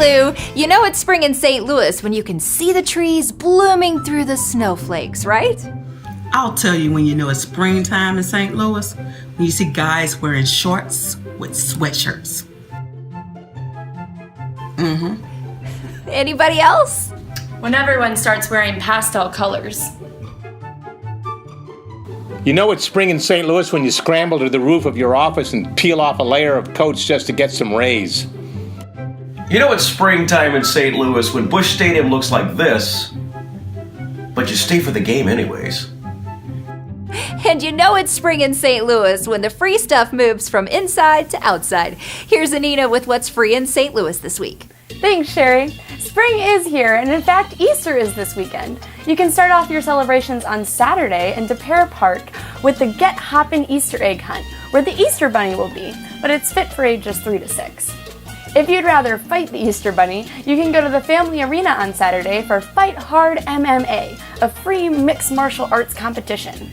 Lou. You know it's spring in St. Louis when you can see the trees blooming through the snowflakes, right? I'll tell you when you know it's springtime in St. Louis, when you see guys wearing shorts with sweatshirts. Anybody else? When everyone starts wearing pastel colors. You know it's spring in St. Louis when you scramble to the roof of your office and peel off a layer of coats just to get some rays. You know it's springtime in St. Louis when Busch Stadium looks like this, but you stay for the game anyways. And you know it's spring in St. Louis when the free stuff moves from inside to outside. Here's Anina with what's free in St. Louis this week. Thanks, Sherry. Spring is here, and in fact, Easter is this weekend. You can start off your celebrations on Saturday in DePere Park with the Get Hoppin' Easter Egg Hunt, where the Easter Bunny will be, but it's fit for ages 3 to 6. If you'd rather fight the Easter Bunny, you can go to the Family Arena on Saturday for Fight Hard MMA, a free mixed martial arts competition.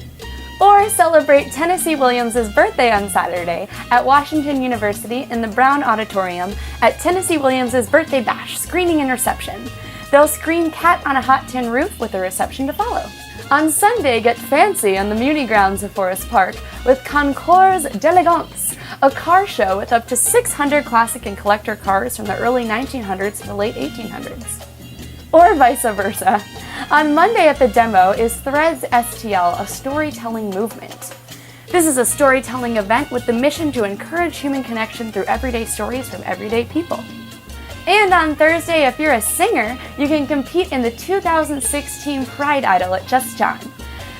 Or celebrate Tennessee Williams' birthday on Saturday at Washington University in the Brown Auditorium at Tennessee Williams' Birthday Bash Screening and Reception. They'll screen Cat on a Hot Tin Roof with a reception to follow. On Sunday, get fancy on the Muni grounds of Forest Park with Concours d'Elegance, a car show with up to 600 classic and collector cars from the early 1900s to the late 1800s. Or vice versa. On Monday at the Demo is Threads STL, a storytelling movement. This is a storytelling event with the mission to encourage human connection through everyday stories from everyday people. And on Thursday, if you're a singer, you can compete in the 2016 Pride Idol at Just John.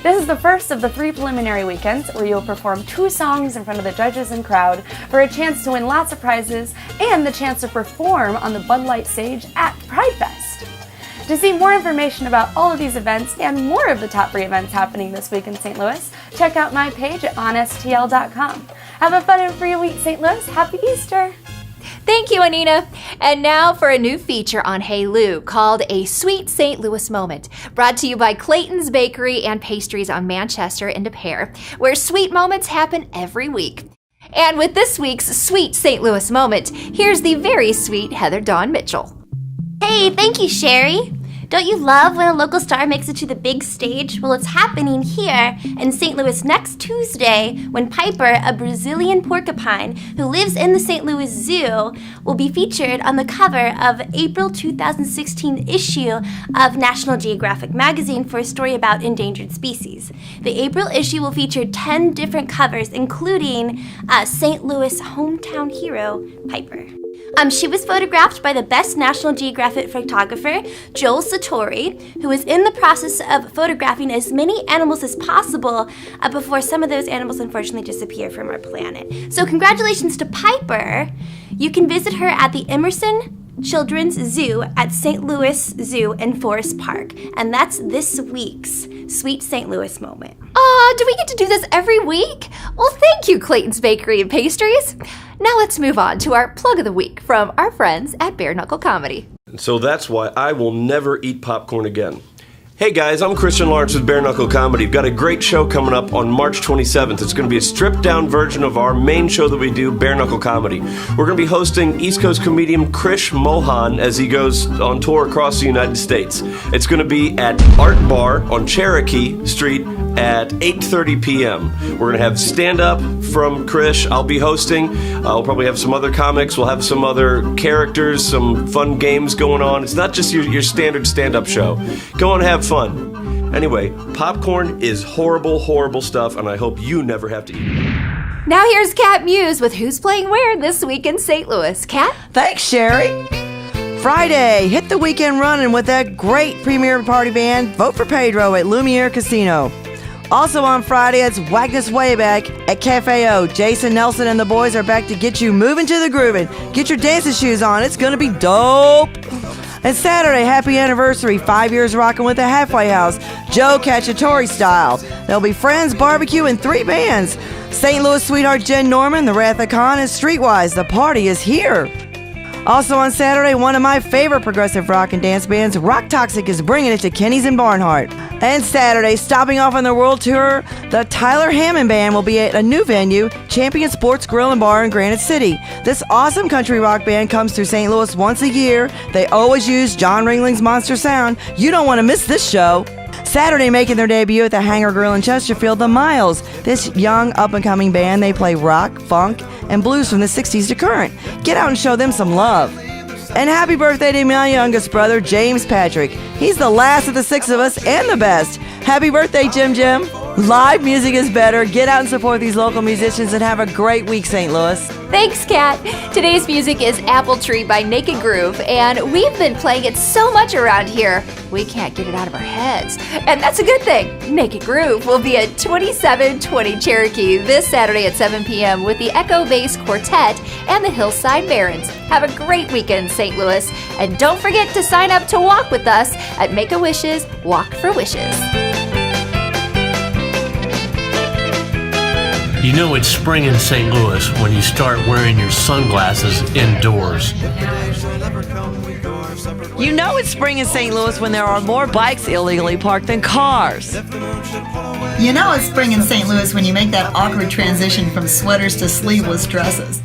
This is the first of the 3 preliminary weekends where you'll perform 2 songs in front of the judges and crowd for a chance to win lots of prizes and the chance to perform on the Bud Light stage at Pride Fest. To see more information about all of these events and more of the top free events happening this week in St. Louis, check out my page at OnStL.com. Have a fun and free week, St. Louis. Happy Easter! Thank you, Anina. And now for a new feature on Hey Lou called A Sweet St. Louis Moment, brought to you by Clayton's Bakery and Pastries on Manchester and DePere, where sweet moments happen every week. And with this week's Sweet St. Louis Moment, here's the very sweet Heather Dawn Mitchell. Hey, thank you, Sherry. Don't you love when a local star makes it to the big stage? Well, it's happening here in St. Louis next Tuesday when Piper, a Brazilian porcupine who lives in the St. Louis Zoo, will be featured on the cover of April 2016 issue of National Geographic magazine for a story about endangered species. The April issue will feature 10 different covers, including St. Louis hometown hero, Piper. She was photographed by the best National Geographic photographer, Joel Sartori, who is in the process of photographing as many animals as possible before some of those animals unfortunately disappear from our planet. So congratulations to Piper. You can visit her at the Emerson Children's Zoo at St. Louis Zoo in Forest Park. And that's this week's Sweet St. Louis Moment. Do we get to do this every week? Well, thank you, Clayton's Bakery and Pastries. Now let's move on to our plug of the week from our friends at Bare Knuckle Comedy. So that's why I will never eat popcorn again. Hey guys, I'm Christian Lawrence with Bare Knuckle Comedy. We've got a great show coming up on March 27th. It's going to be a stripped-down version of our main show that we do, Bare Knuckle Comedy. We're going to be hosting East Coast comedian Krish Mohan as he goes on tour across the United States. It's going to be at Art Bar on Cherokee Street at 8:30 p.m. We're going to have stand-up from Krish. I'll be hosting. I'll probably have some other comics. We'll have some other characters, some fun games going on. It's not just your standard stand-up show. Go and have fun. Anyway, popcorn is horrible, horrible stuff, and I hope you never have to eat it. Now here's Kat Mews with Who's Playing Where this week in St. Louis. Kat? Thanks, Sherry. Friday, hit the weekend running with that great premier party band, Vote for Pedro at Lumiere Casino. Also on Friday, it's Wagnus Wayback at Cafe O. Jason Nelson and the boys are back to get you moving to the grooving. Get your dancing shoes on. It's going to be dope. And Saturday, happy anniversary, 5 years rocking with the Halfway House, Joe Cacciatore style. There'll be friends, barbecue, and 3 bands. St. Louis sweetheart Jen Norman, the Wrath of Khan, and Streetwise. The party is here. Also on Saturday, one of my favorite progressive rock and dance bands, Rock Toxic, is bringing it to Kenny's and Barnhart. And Saturday, stopping off on their world tour, the Tyler Hammond Band will be at a new venue, Champion Sports Grill and Bar in Granite City. This awesome country rock band comes through St. Louis once a year. They always use John Ringling's Monster Sound. You don't want to miss this show. Saturday, making their debut at the Hangar Grill in Chesterfield, the Miles. This young up-and-coming band, they play rock, funk, and blues from the 60s to current. Get out and show them some love. And happy birthday to my youngest brother, James Patrick. He's the last of the 6 of us and the best. Happy birthday, Jim Jim. Live music is better. Get out and support these local musicians and have a great week, St. Louis. Thanks, Kat. Today's music is Apple Tree by Naked Groove, and we've been playing it so much around here, we can't get it out of our heads. And that's a good thing. Naked Groove will be at 2720 Cherokee this Saturday at 7 p.m. with the Echo Bass Quartet and the Hillside Barons. Have a great weekend, St. Louis. And don't forget to sign up to walk with us at Make-A-Wish's Walk for Wishes. You know it's spring in St. Louis when you start wearing your sunglasses indoors. You know it's spring in St. Louis when there are more bikes illegally parked than cars. You know it's spring in St. Louis when you make that awkward transition from sweaters to sleeveless dresses.